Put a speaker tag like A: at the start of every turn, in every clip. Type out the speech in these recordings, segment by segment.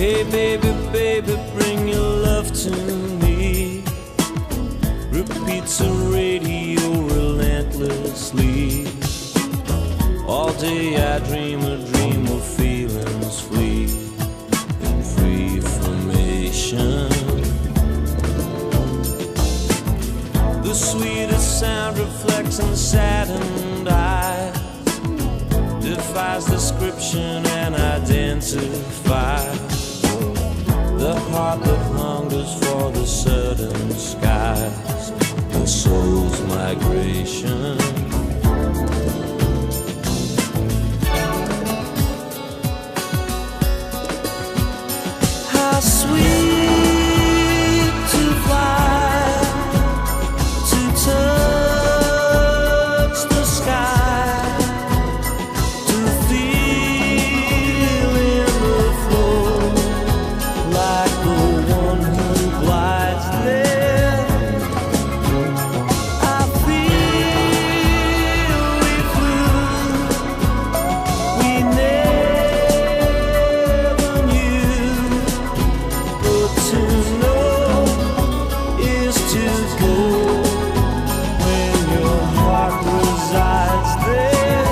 A: Hey baby, baby, bring your love to me. Repeats the radio relentlessly. All day I dream a dream of feelings flee in free formation. The sweetest sound reflects in saddened eyes, defies description and identifies the heart that hungers for the certain skies, the soul's migration. How sweet to fly, to touch the sky, to feel in the flow like the one who glides there. I feel we flew, we never knew, but to know is to go when your heart resides there.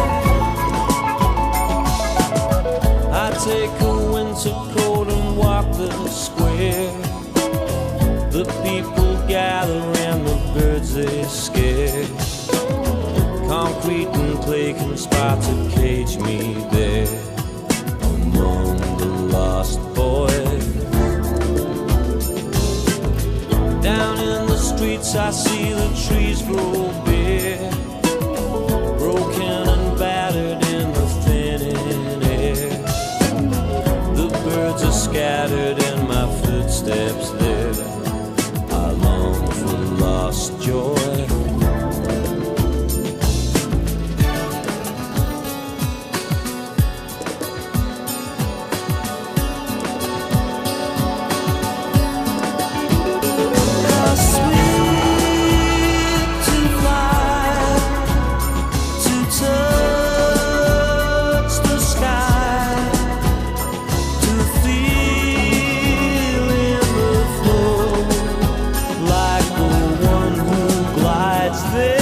A: I take a winter coat and walk the square. The people gather and the birds they scare. Concrete and clay conspire to cage me there among the lost boys. Down in the streets I see the trees grow bare, broken and battered in the thinning air. The birds are scattered and my footsteps there. I long for lost joy. How sweet to fly, to touch the sky, to feel in the flow like the one who glides there.